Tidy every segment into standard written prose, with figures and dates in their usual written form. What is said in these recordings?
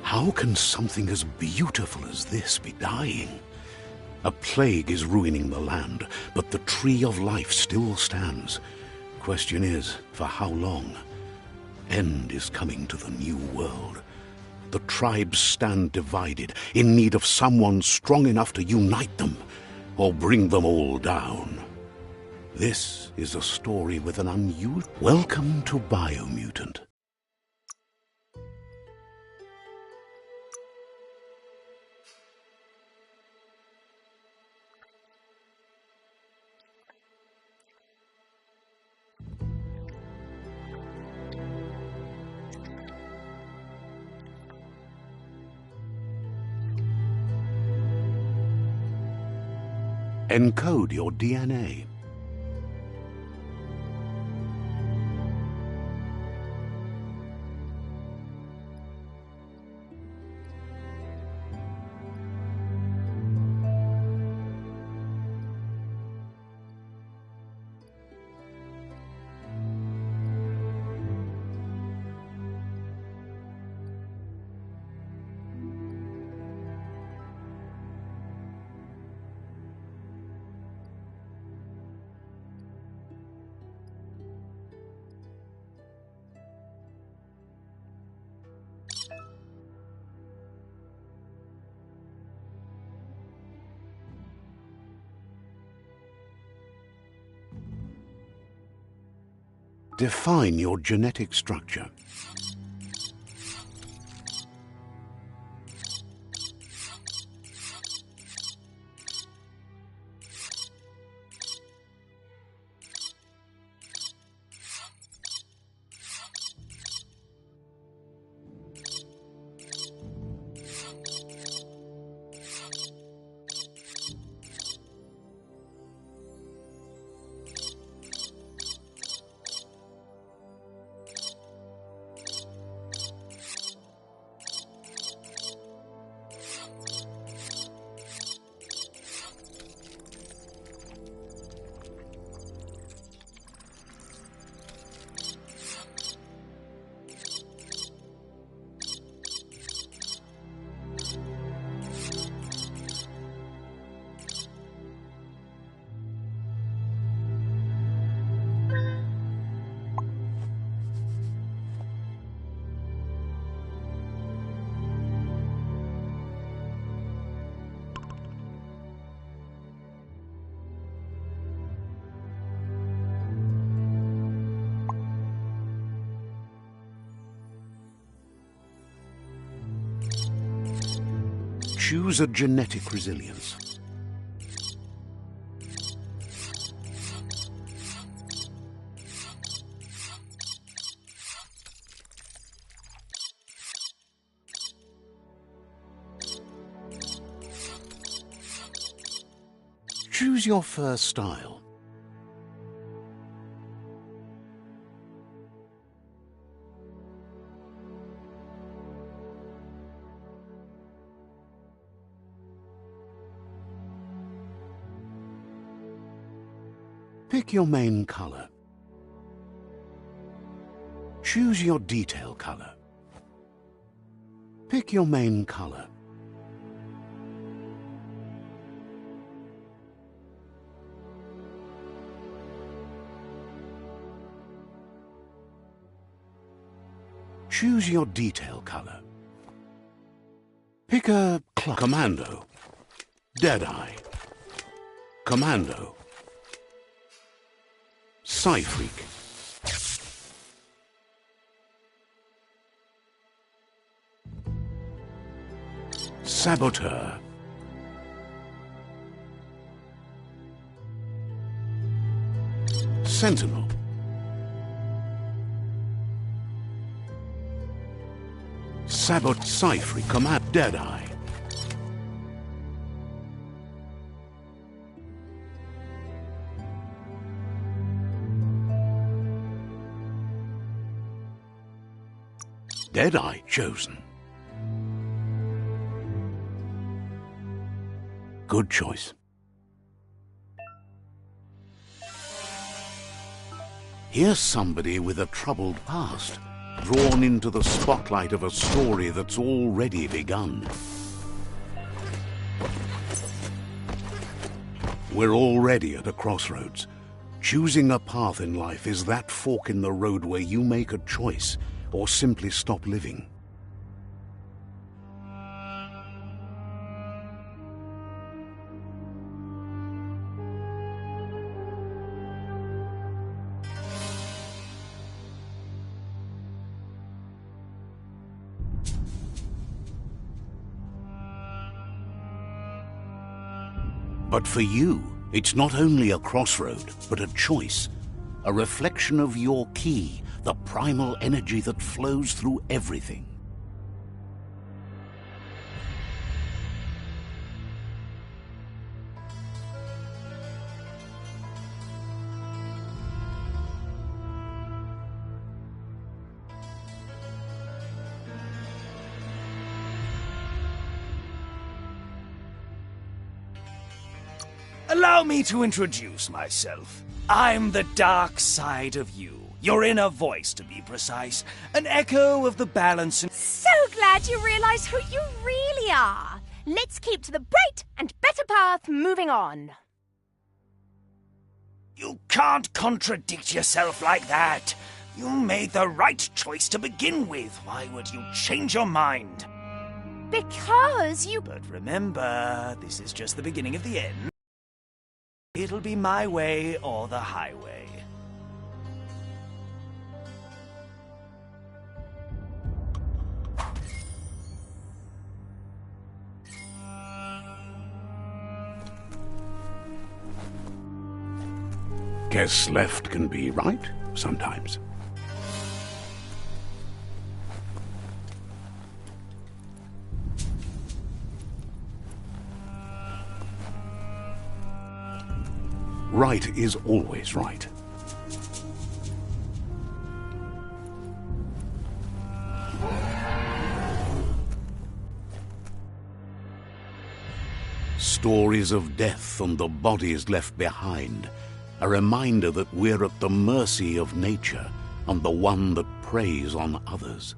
How can something as beautiful as this be dying? A plague is ruining the land, but the tree of life still stands. Question is, for how long? End is coming to the new world. The tribes stand divided, in need of someone strong enough to unite them, or bring them all down. This is a story with an unusual... Welcome to Biomutant. Encode your DNA. Define your genetic structure. Choose a genetic resilience. Choose your first style. Pick your main color. Choose your detail color. Pick your main color. Choose your detail color. Pick a Commando, Deadeye, Commando, Psy-Freak, Saboteur, Sentinel, Psy-Freak, Command, Deadeye, Deadeye chosen. Good choice. Here's somebody with a troubled past. drawn into the spotlight of a story that's already begun. We're already at a crossroads. Choosing a path in life is that fork in the road where you make a choice or simply stop living. But for you, it's not only a crossroad, but a choice. A reflection of your key, the primal energy that flows through everything. Allow me to introduce myself. I'm the dark side of you. Your inner voice, to be precise. An echo of the balance and... So glad you realize who you really are. Let's keep to the bright and better path moving on. You can't contradict yourself like that. You made the right choice to begin with. Why would you change your mind? Because you... But remember, this is just the beginning of the end. It'll be my way or the highway. Guess left can be right sometimes. Right is always right. Stories of death and the bodies left behind. A reminder that we're at the mercy of nature and the one that preys on others.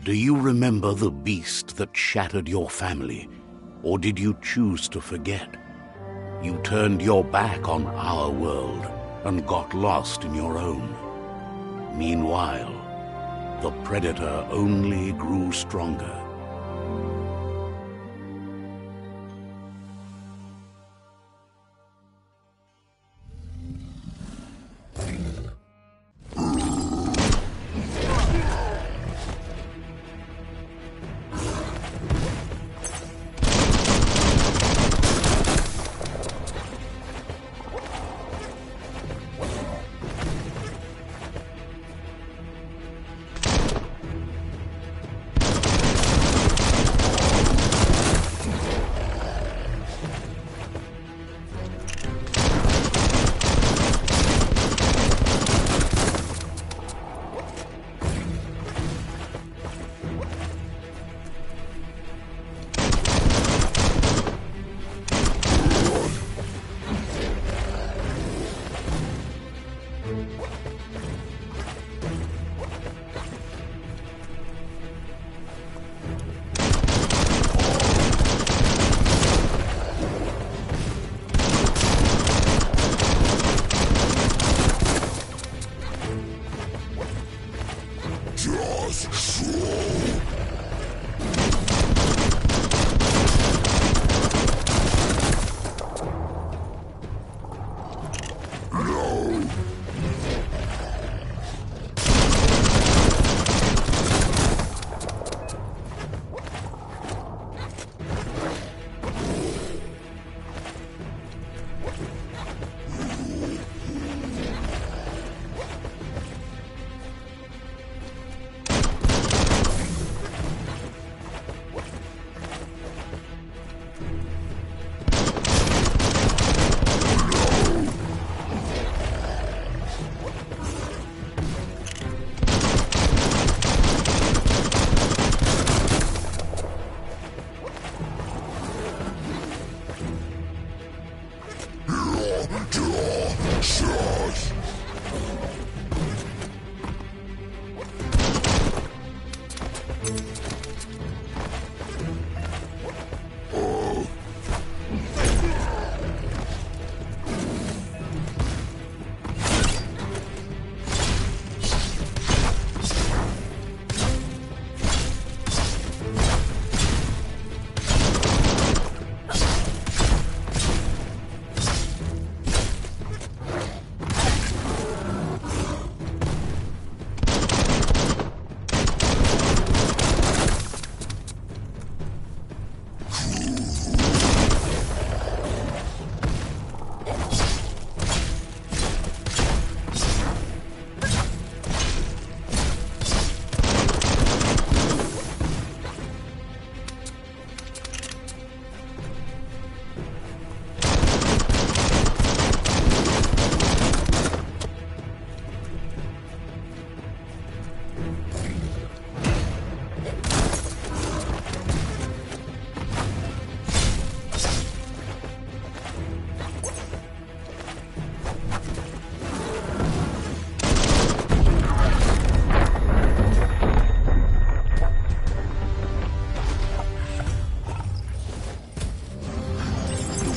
Do you remember the beast that shattered your family, or did you choose to forget? You turned your back on our world and got lost in your own. Meanwhile, the predator only grew stronger.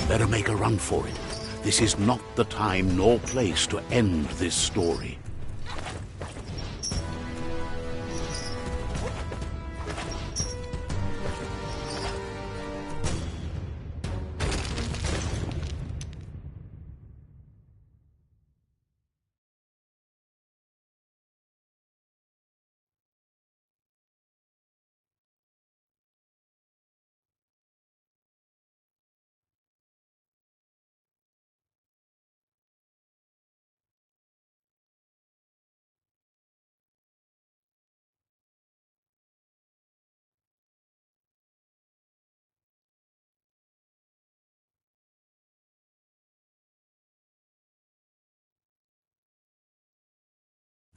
Better make a run for it. This is not the time nor place to end this story.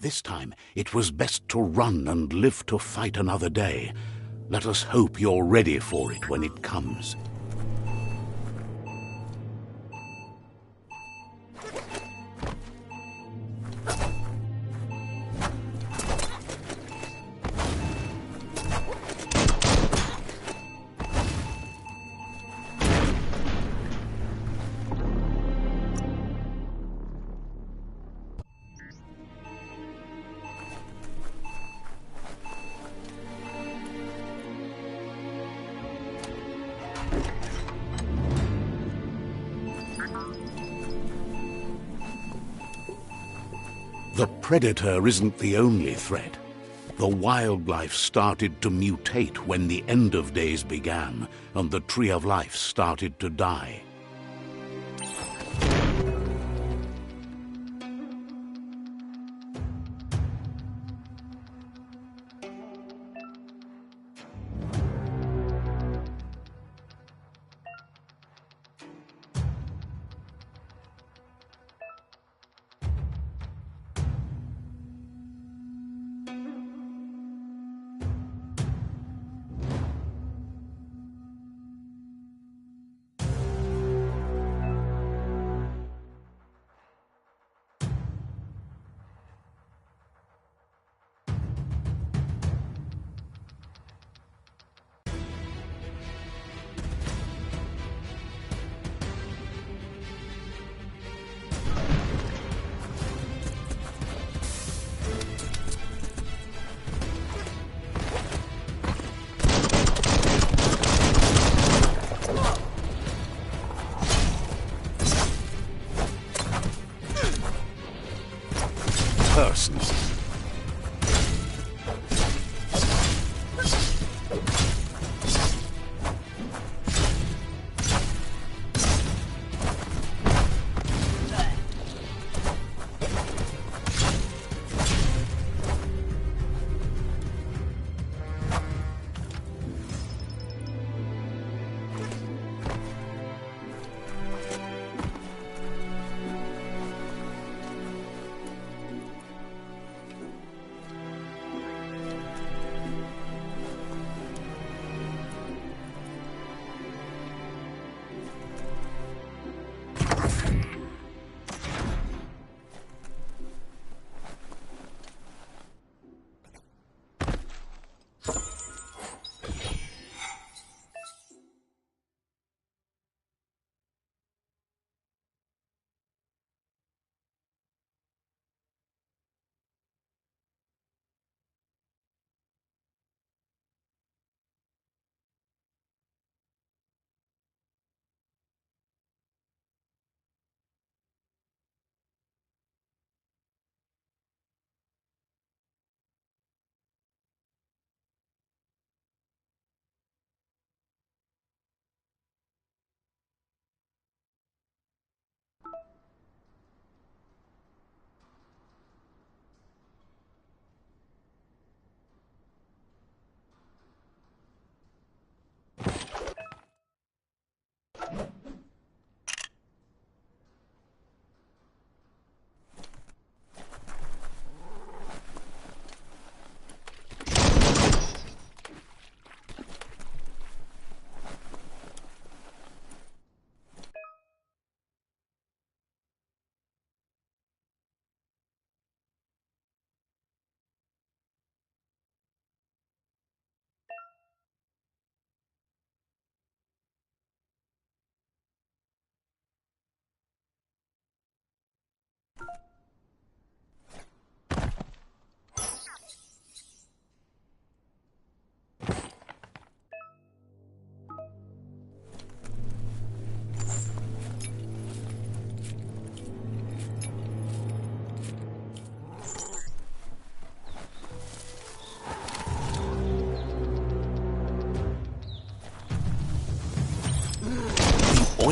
This time, it was best to run and live to fight another day. Let us hope you're ready for it when it comes. The predator isn't the only threat. The wildlife started to mutate when the end of days began, and the tree of life started to die.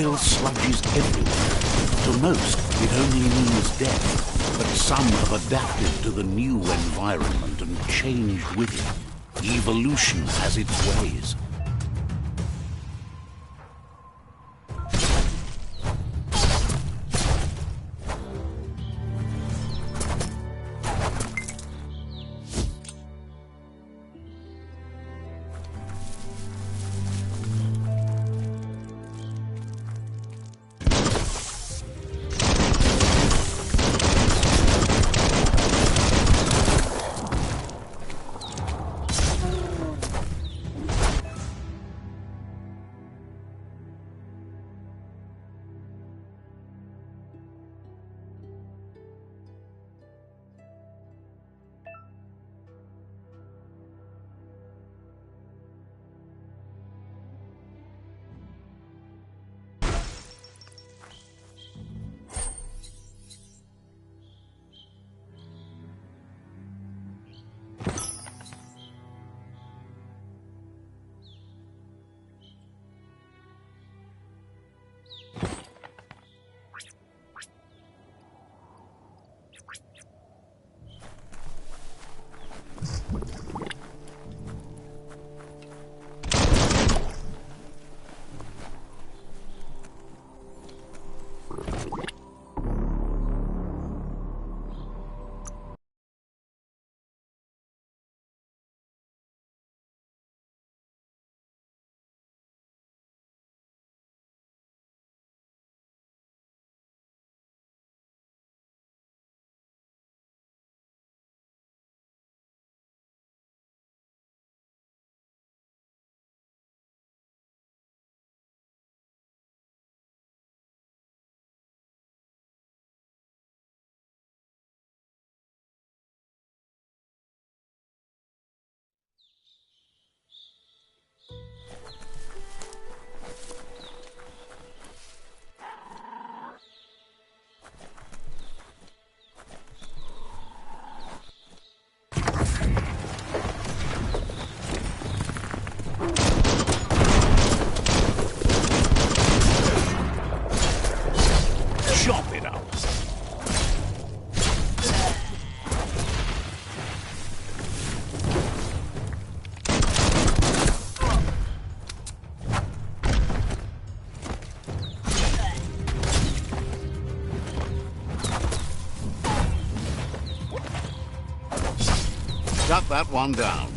oil sludges everywhere. To most, it only means death, but some have adapted to the new environment and changed with it. Evolution has its ways. Chop it up. Shut that one down.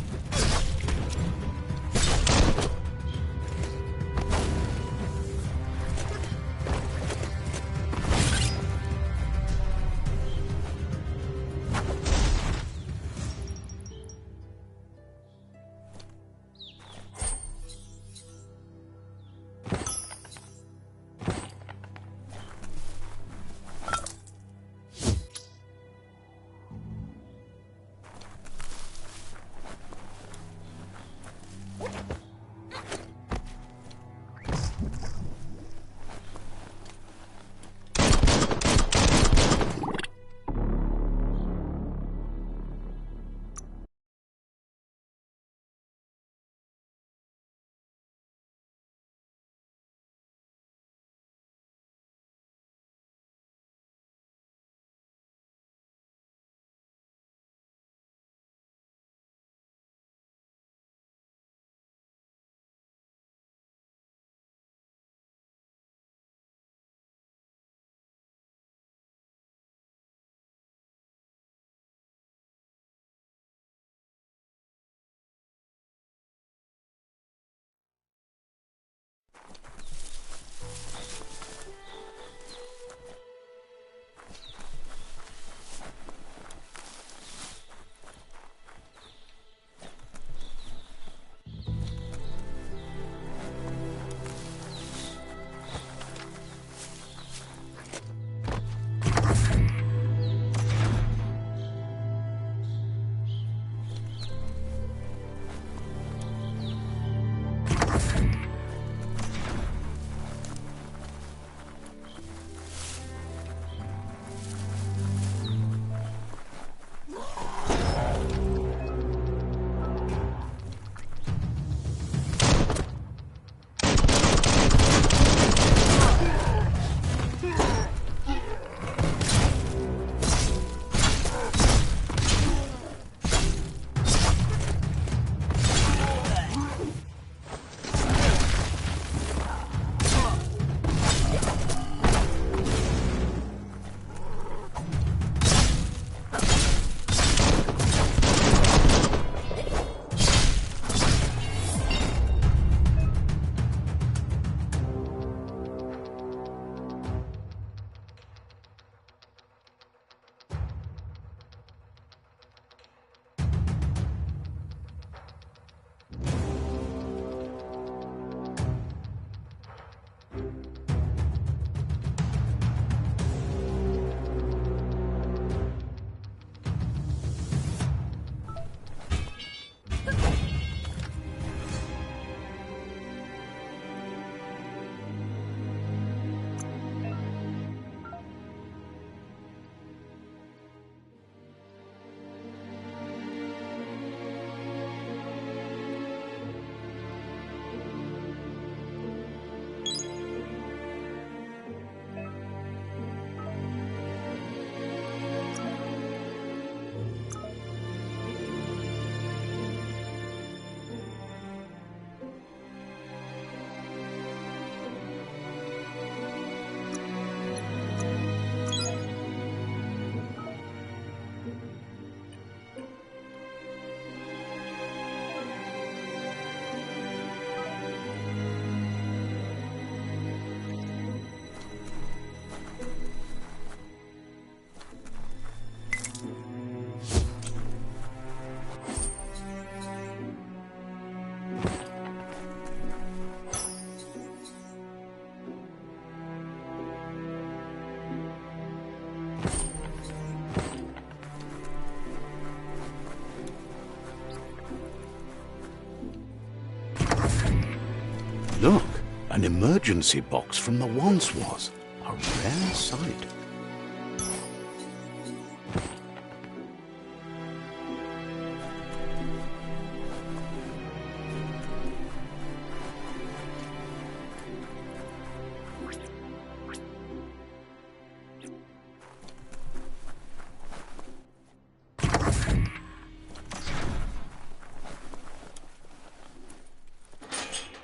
Look, an emergency box from the once was. A rare sight.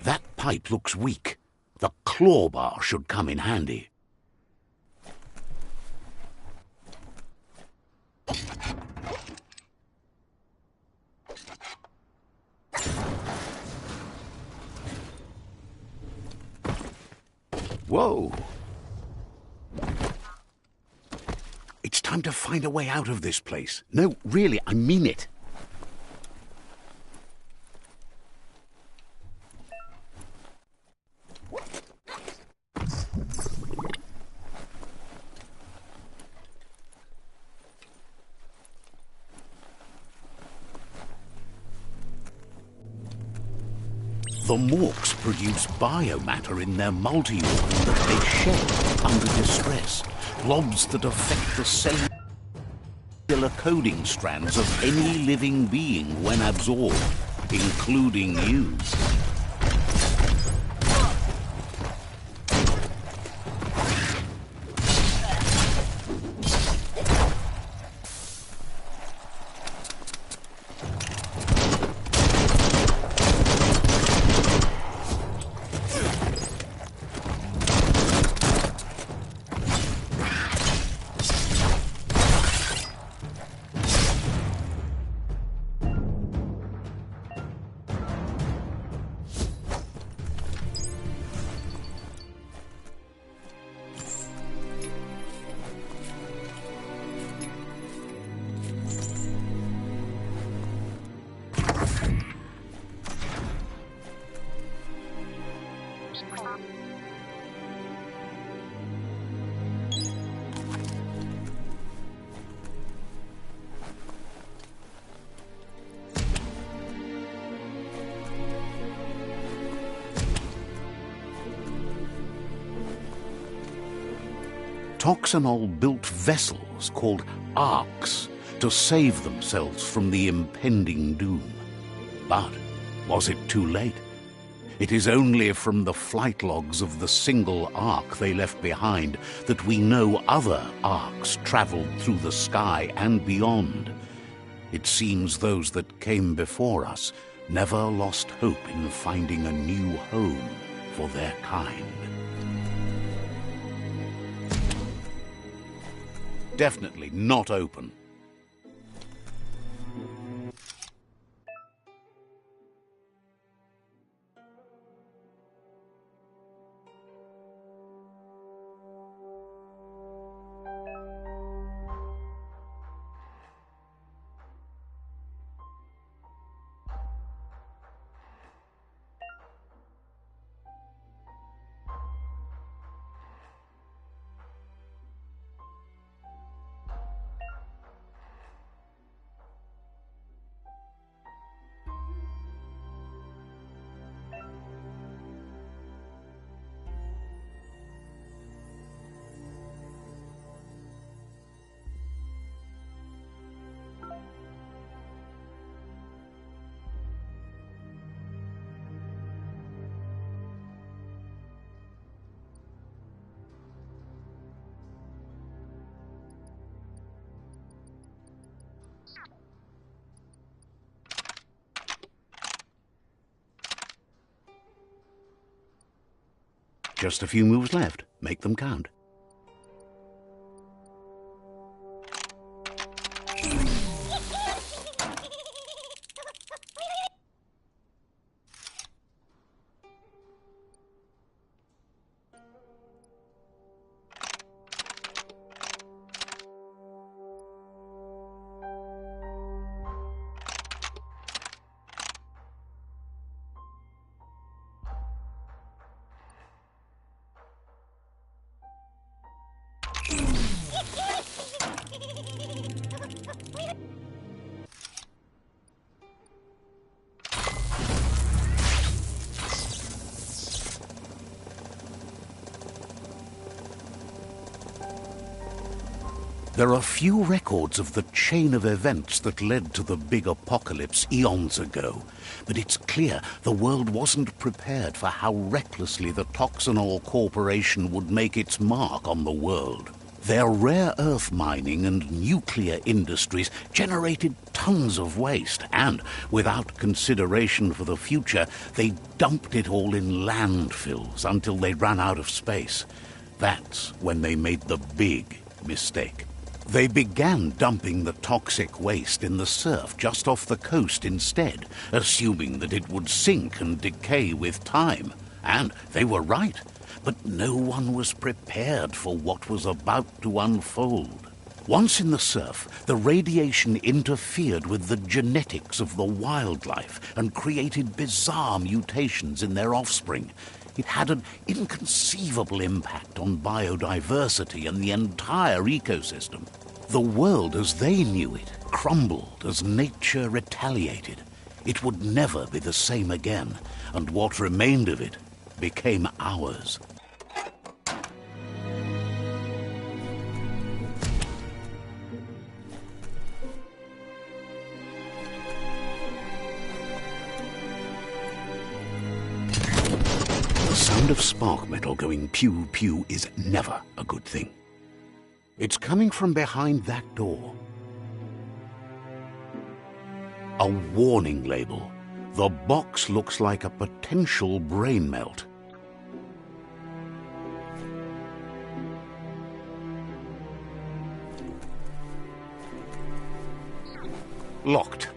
That pipe looks weak. The claw bar should come in handy. Whoa! It's time to find a way out of this place. No, really, I mean it. The morks produce biomatter in their multi-organ that they shed under distress, blobs that affect the cellular coding strands of any living being when absorbed, including you. Toxanol built vessels called arks to save themselves from the impending doom. But was it too late? It is only from the flight logs of the single ark they left behind that we know other arks traveled through the sky and beyond. It seems those that came before us never lost hope in finding a new home for their kind. Definitely not open. Just a few moves left. Make them count. There are few records of the chain of events that led to the big apocalypse eons ago, but it's clear the world wasn't prepared for how recklessly the Toxanol Corporation would make its mark on the world. Their rare earth mining and nuclear industries generated tons of waste, and, without consideration for the future, they dumped it all in landfills until they ran out of space. That's when they made the big mistake. They began dumping the toxic waste in the surf just off the coast instead, assuming that it would sink and decay with time. And they were right. But no one was prepared for what was about to unfold. Once in the surf, the radiation interfered with the genetics of the wildlife and created bizarre mutations in their offspring. It had an inconceivable impact on biodiversity and the entire ecosystem. The world as they knew it crumbled as nature retaliated. It would never be the same again, and what remained of it became ours. The sound of spark metal going pew-pew is never a good thing. It's coming from behind that door. A warning label. The box looks like a potential brain melt. Locked.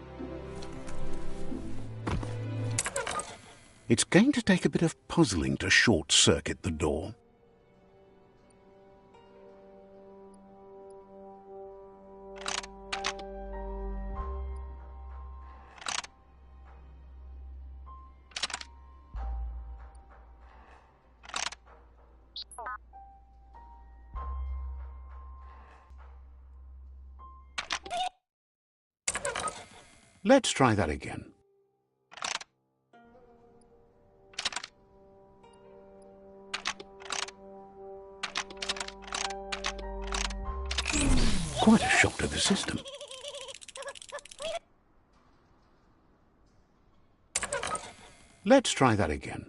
It's going to take a bit of puzzling to short-circuit the door. Let's try that again. Quite a shock to the system. Let's try that again.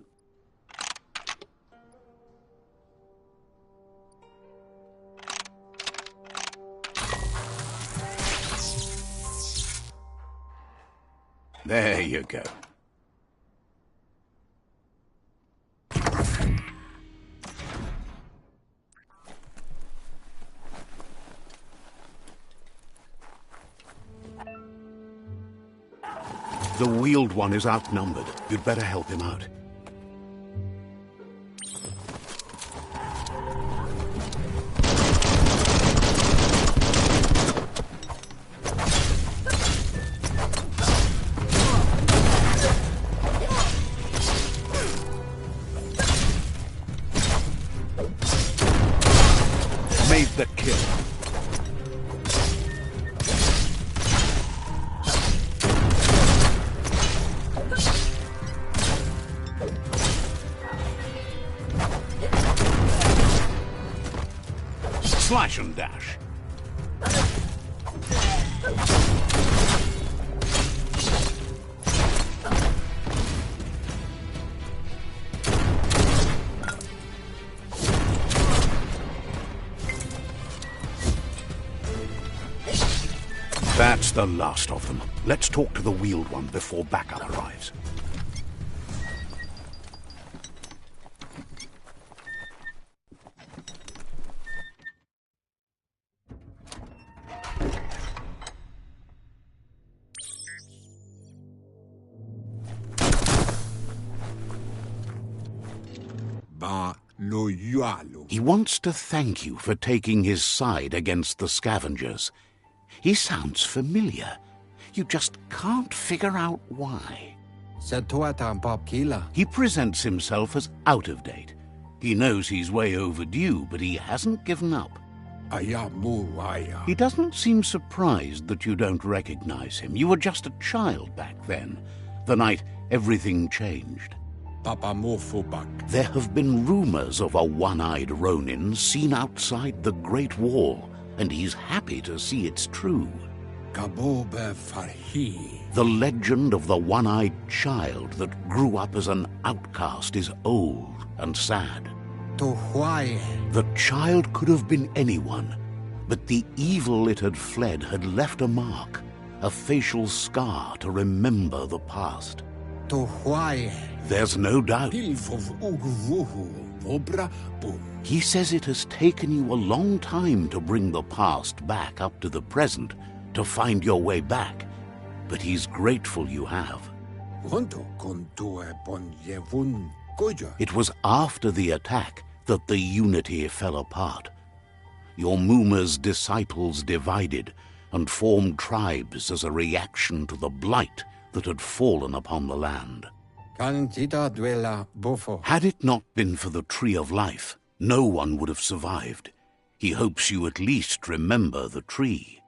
There you go. The wheeled one is outnumbered. You'd better help him out. Made the kill. Slash and dash. That's the last of them. Let's talk to the wheeled one before backup arrives. He wants to thank you for taking his side against the scavengers. He sounds familiar. You just can't figure out why. He presents himself as out of date. He knows he's way overdue, but he hasn't given up. He doesn't seem surprised that you don't recognize him. You were just a child back then, the night everything changed. There have been rumors of a one-eyed Ronin seen outside the Great Wall. and he's happy to see it's true. Gabobe Farhi. The legend of the one-eyed child that grew up as an outcast is old and sad. Tohuaye. The child could have been anyone, but the evil it had fled had left a mark, a facial scar to remember the past. Tohuaye. There's no doubt. Pilfov Ugvuhu. Vobra Bum. He says it has taken you a long time to bring the past back up to the present, to find your way back, but he's grateful you have. It was after the attack that the unity fell apart. Your Muma's disciples divided and formed tribes as a reaction to the blight that had fallen upon the land. Had it not been for the Tree of Life, no one would have survived. He hopes you at least remember the tree.